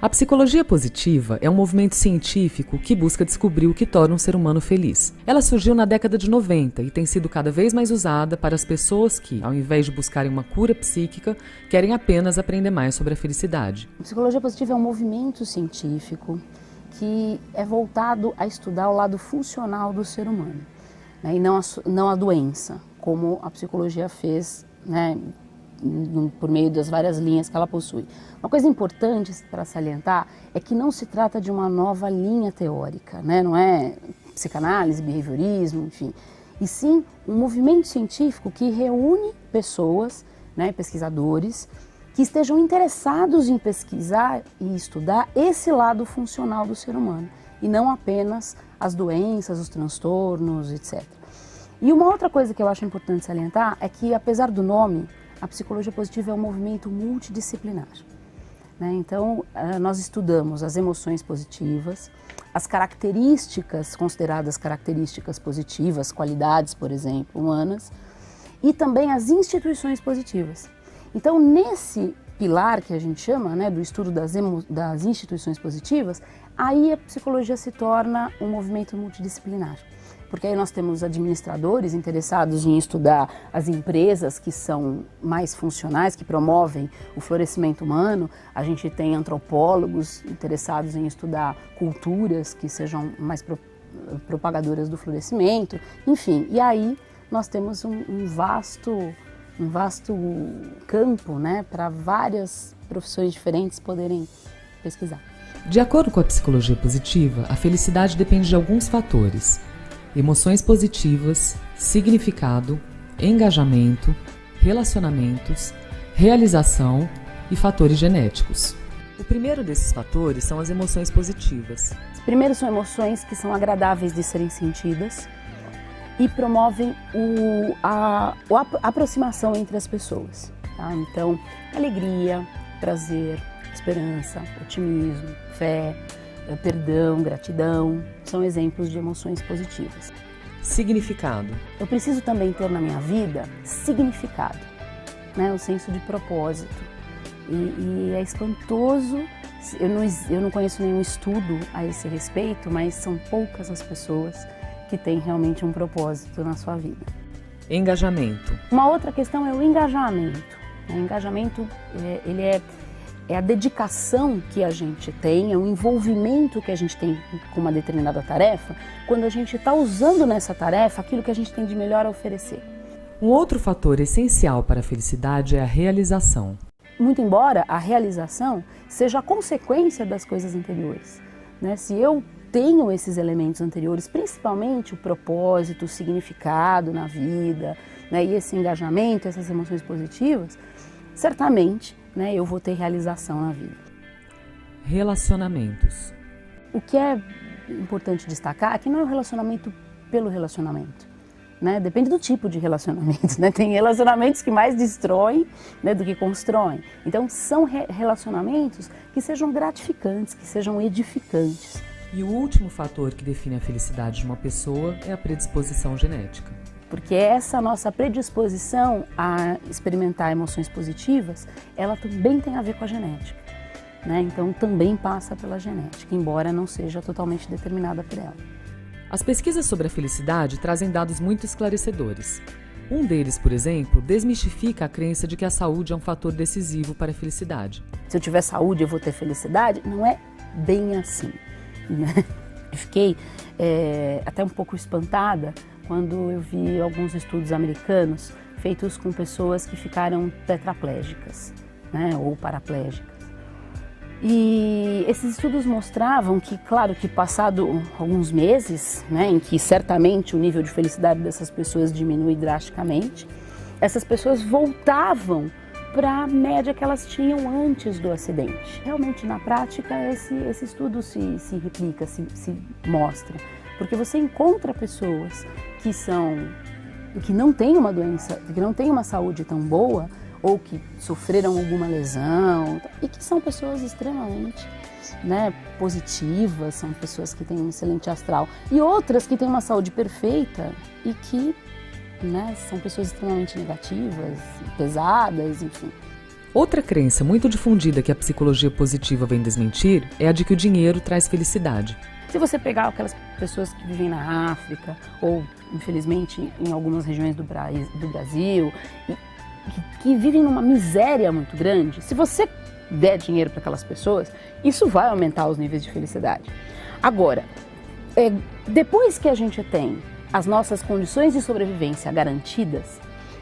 A psicologia positiva é um movimento científico que busca descobrir o que torna um ser humano feliz. Ela surgiu na década de 90 e tem sido cada vez mais usada para as pessoas que, ao invés de buscarem uma cura psíquica, querem apenas aprender mais sobre a felicidade. A psicologia positiva é um movimento científico que é voltado a estudar o lado funcional do ser humano, né, e não a doença, como a psicologia fez, né, por meio das várias linhas que ela possui. Uma coisa importante para salientar é que não se trata de uma nova linha teórica, né? Não é psicanálise, behaviorismo, enfim, e sim um movimento científico que reúne pessoas, né, pesquisadores, que estejam interessados em pesquisar e estudar esse lado funcional do ser humano, e não apenas as doenças, os transtornos, etc. E uma outra coisa que eu acho importante salientar é que, apesar do nome, a psicologia positiva é um movimento multidisciplinar, né? Então, nós estudamos as emoções positivas, as características consideradas características positivas, qualidades, por exemplo, humanas, e também as instituições positivas. Então, nesse pilar que a gente chama, né, do estudo das instituições positivas, aí a psicologia se torna um movimento multidisciplinar. Porque aí nós temos administradores interessados em estudar as empresas que são mais funcionais, que promovem o florescimento humano. A gente tem antropólogos interessados em estudar culturas que sejam mais propagadoras do florescimento. Enfim, e aí nós temos um vasto campo, né, para várias profissões diferentes poderem pesquisar. De acordo com a psicologia positiva, a felicidade depende de alguns fatores: emoções positivas, significado, engajamento, relacionamentos, realização e fatores genéticos. O primeiro desses fatores são as emoções positivas. Primeiro, são emoções que são agradáveis de serem sentidas e promovem a aproximação entre as pessoas, tá? Então, alegria, prazer, esperança, otimismo, fé, perdão, gratidão, são exemplos de emoções positivas. Significado. Eu preciso também ter na minha vida significado, né? O senso de propósito. E é espantoso, eu não conheço nenhum estudo a esse respeito, mas são poucas as pessoas que têm realmente um propósito na sua vida. Engajamento. Uma outra questão é o engajamento. O engajamento, ele é a dedicação que a gente tem, é o envolvimento que a gente tem com uma determinada tarefa, quando a gente está usando nessa tarefa aquilo que a gente tem de melhor a oferecer. Um outro fator essencial para a felicidade é a realização. Muito embora a realização seja a consequência das coisas anteriores, né? Se eu tenho esses elementos anteriores, principalmente o propósito, o significado na vida, né, e esse engajamento, essas emoções positivas, certamente, né, eu vou ter realização na vida. Relacionamentos. O que é importante destacar é que não é o relacionamento pelo relacionamento, né? Depende do tipo de relacionamento, né? Tem relacionamentos que mais destroem, né, do que constroem. Então, são relacionamentos que sejam gratificantes, que sejam edificantes. E o último fator que define a felicidade de uma pessoa é a predisposição genética. Porque essa nossa predisposição a experimentar emoções positivas, ela também tem a ver com a genética, né? Então também passa pela genética, embora não seja totalmente determinada por ela. As pesquisas sobre a felicidade trazem dados muito esclarecedores. Um deles, por exemplo, desmistifica a crença de que a saúde é um fator decisivo para a felicidade. Se eu tiver saúde, eu vou ter felicidade? Não é bem assim, né? Eu fiquei até um pouco espantada quando eu vi alguns estudos americanos feitos com pessoas que ficaram tetraplégicas, né, ou paraplégicas. E esses estudos mostravam que, claro, que passado alguns meses, né, em que certamente o nível de felicidade dessas pessoas diminui drasticamente, essas pessoas voltavam para a média que elas tinham antes do acidente. Realmente, na prática, esse estudo se replica, se mostra, porque você encontra pessoas que não têm uma doença, que não têm uma saúde tão boa, ou que sofreram alguma lesão, e que são pessoas extremamente, né, positivas, são pessoas que têm um excelente astral, e outras que têm uma saúde perfeita e que, né, são pessoas extremamente negativas, pesadas, enfim. Outra crença muito difundida que a psicologia positiva vem desmentir é a de que o dinheiro traz felicidade. Se você pegar aquelas pessoas que vivem na África ou, infelizmente, em algumas regiões do Brasil, que vivem numa miséria muito grande, se você der dinheiro para aquelas pessoas, isso vai aumentar os níveis de felicidade. Agora, depois que a gente tem as nossas condições de sobrevivência garantidas,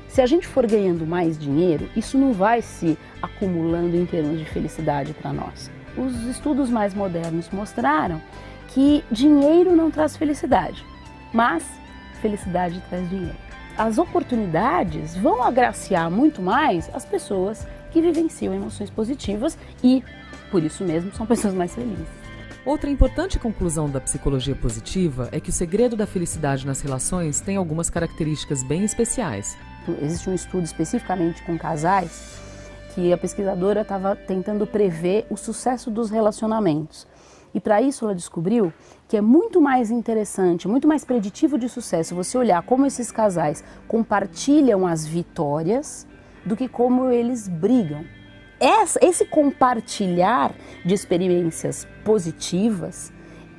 se a gente for ganhando mais dinheiro, isso não vai se acumulando em termos de felicidade para nós. Os estudos mais modernos mostraram que dinheiro não traz felicidade, mas felicidade traz dinheiro. As oportunidades vão agraciar muito mais as pessoas que vivenciam emoções positivas e, por isso mesmo, são pessoas mais felizes. Outra importante conclusão da psicologia positiva é que o segredo da felicidade nas relações tem algumas características bem especiais. Existe um estudo especificamente com casais que a pesquisadora estava tentando prever o sucesso dos relacionamentos. E para isso ela descobriu que é muito mais interessante, muito mais preditivo de sucesso você olhar como esses casais compartilham as vitórias do que como eles brigam. Esse compartilhar de experiências positivas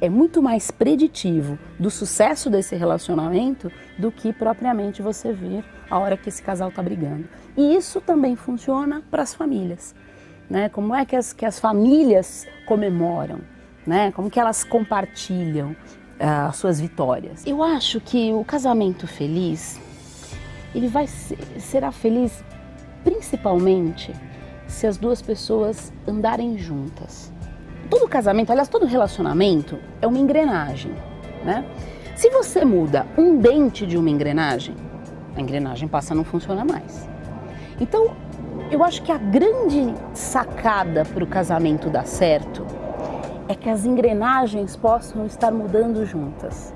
é muito mais preditivo do sucesso desse relacionamento do que propriamente você ver a hora que esse casal está brigando. E isso também funciona para as famílias, né? Como é que as famílias comemoram, né? Como que elas compartilham as suas vitórias. Eu acho que o casamento feliz, ele será feliz principalmente se as duas pessoas andarem juntas. Todo casamento, aliás, todo relacionamento é uma engrenagem, né? Se você muda um dente de uma engrenagem, a engrenagem passa a não funcionar mais. Então, eu acho que a grande sacada para o casamento dar certo é que as engrenagens possam estar mudando juntas.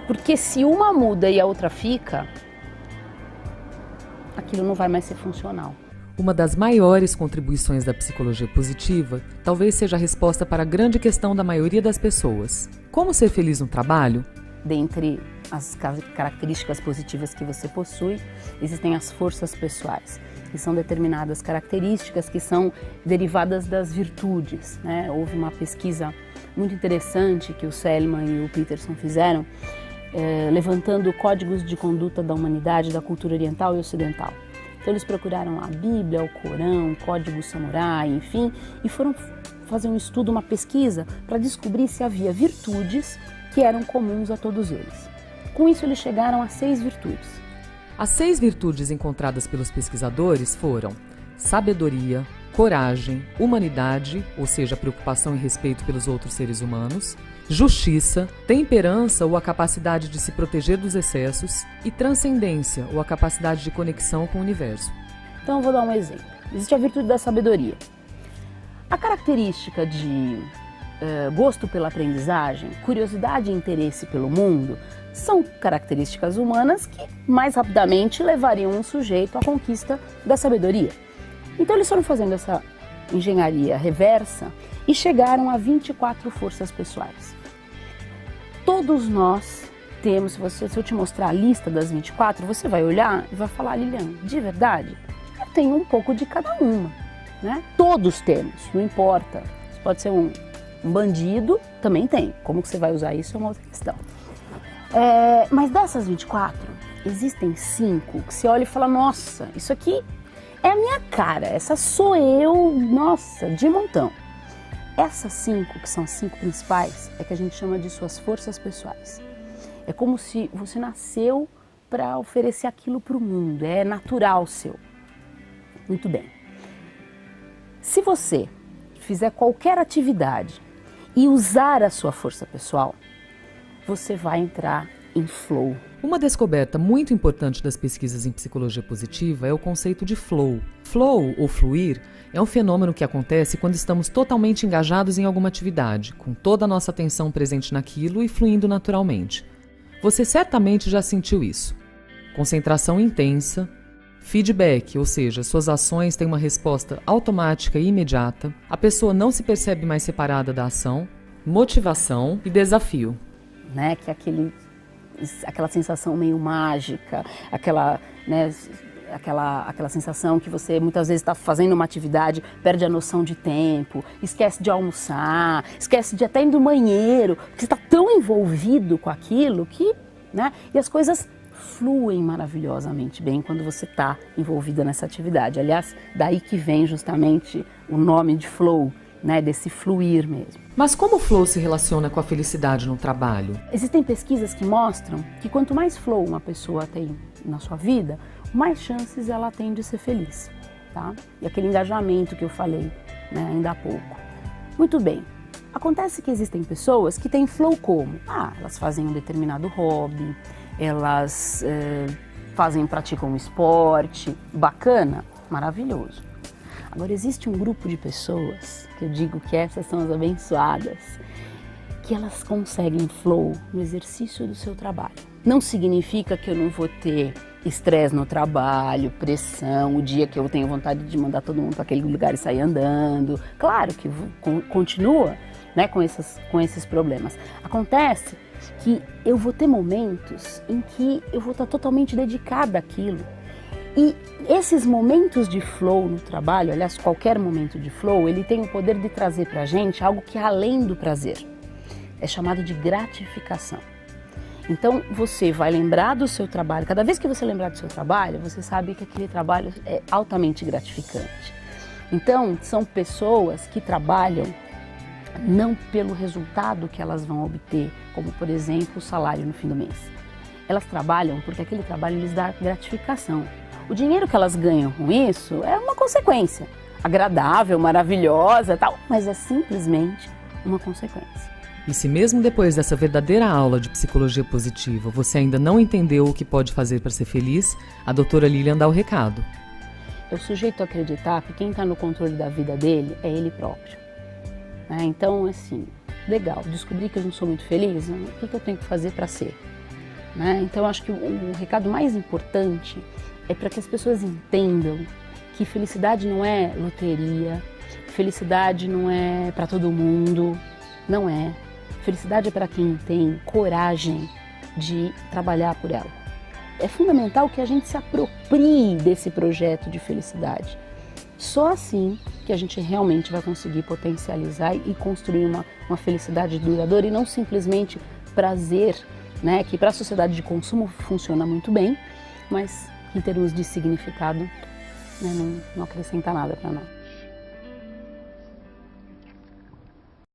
Porque se uma muda e a outra fica, aquilo não vai mais ser funcional. Uma das maiores contribuições da psicologia positiva talvez seja a resposta para a grande questão da maioria das pessoas. Como ser feliz no trabalho? Dentre as características positivas que você possui, existem as forças pessoais, que são determinadas características que são derivadas das virtudes, né? Houve uma pesquisa muito interessante que o Seligman e o Peterson fizeram, levantando códigos de conduta da humanidade, da cultura oriental e ocidental. Então eles procuraram a Bíblia, o Corão, o Código Samurai, enfim, e foram fazer um estudo, uma pesquisa, para descobrir se havia virtudes que eram comuns a todos eles. Com isso eles chegaram a 6 virtudes. As 6 virtudes encontradas pelos pesquisadores foram sabedoria, coragem, humanidade, ou seja, preocupação e respeito pelos outros seres humanos, justiça, temperança ou a capacidade de se proteger dos excessos e transcendência ou a capacidade de conexão com o universo. Então eu vou dar um exemplo. Existe a virtude da sabedoria. A característica de gosto pela aprendizagem, curiosidade e interesse pelo mundo são características humanas que mais rapidamente levariam um sujeito à conquista da sabedoria. Então eles foram fazendo essa engenharia reversa e chegaram a 24 forças pessoais. Todos nós temos, se eu te mostrar a lista das 24, você vai olhar e vai falar, Liliane, de verdade, eu tenho um pouco de cada uma, né? Todos temos, não importa. Você pode ser um bandido, também tem. Como que você vai usar isso é uma outra questão. Mas dessas 24, existem 5 que você olha e fala, nossa, isso aqui é a minha cara, essa sou eu, nossa, de montão. Essas 5, que são as 5 principais, é que a gente chama de suas forças pessoais. É como se você nasceu para oferecer aquilo para o mundo, é natural seu. Muito bem. Se você fizer qualquer atividade e usar a sua força pessoal, você vai entrar em flow. Uma descoberta muito importante das pesquisas em psicologia positiva é o conceito de flow. Flow, ou fluir, é um fenômeno que acontece quando estamos totalmente engajados em alguma atividade, com toda a nossa atenção presente naquilo e fluindo naturalmente. Você certamente já sentiu isso. Concentração intensa, feedback, ou seja, suas ações têm uma resposta automática e imediata, a pessoa não se percebe mais separada da ação, motivação e desafio. Né, que é aquela sensação meio mágica, aquela, né, aquela sensação que você muitas vezes está fazendo uma atividade, perde a noção de tempo, esquece de almoçar, esquece de até ir no banheiro, porque você está tão envolvido com aquilo que, né? E as coisas fluem maravilhosamente bem quando você está envolvida nessa atividade. Aliás, daí que vem justamente o nome de flow, né, desse fluir mesmo. Mas como o flow se relaciona com a felicidade no trabalho? Existem pesquisas que mostram que quanto mais flow uma pessoa tem na sua vida, mais chances ela tem de ser feliz, tá? E aquele engajamento que eu falei, né, ainda há pouco. Muito bem, acontece que existem pessoas que têm flow como? Elas fazem um determinado hobby, elas praticam um esporte, bacana, maravilhoso. Agora existe um grupo de pessoas, que eu digo que essas são as abençoadas, que elas conseguem flow no exercício do seu trabalho. Não significa que eu não vou ter estresse no trabalho, pressão, o dia que eu tenho vontade de mandar todo mundo para aquele lugar e sair andando. Claro que continua, né, com esses problemas. Acontece que eu vou ter momentos em que eu vou estar totalmente dedicada àquilo. E esses momentos de flow no trabalho, aliás, qualquer momento de flow, ele tem o poder de trazer para a gente algo que é além do prazer. É chamado de gratificação. Então, você vai lembrar do seu trabalho. Cada vez que você lembrar do seu trabalho, você sabe que aquele trabalho é altamente gratificante. Então, são pessoas que trabalham não pelo resultado que elas vão obter, como, por exemplo, o salário no fim do mês. Elas trabalham porque aquele trabalho lhes dá gratificação. O dinheiro que elas ganham com isso é uma consequência, agradável, maravilhosa, tal, mas é simplesmente uma consequência. E se mesmo depois dessa verdadeira aula de psicologia positiva você ainda não entendeu o que pode fazer para ser feliz, a doutora Lilian dá o recado. Eu sujeito a acreditar que quem está no controle da vida dele é ele próprio. Então, assim, legal, descobri que eu não sou muito feliz, o que eu tenho que fazer para ser? Então, acho que o recado mais importante é para que as pessoas entendam que felicidade não é loteria, felicidade não é para todo mundo, não é. Felicidade é para quem tem coragem de trabalhar por ela. É fundamental que a gente se aproprie desse projeto de felicidade. Só assim que a gente realmente vai conseguir potencializar e construir uma felicidade duradoura e não simplesmente prazer, né, que para a sociedade de consumo funciona muito bem, mas em termos de significado, né, não acrescenta nada para nós.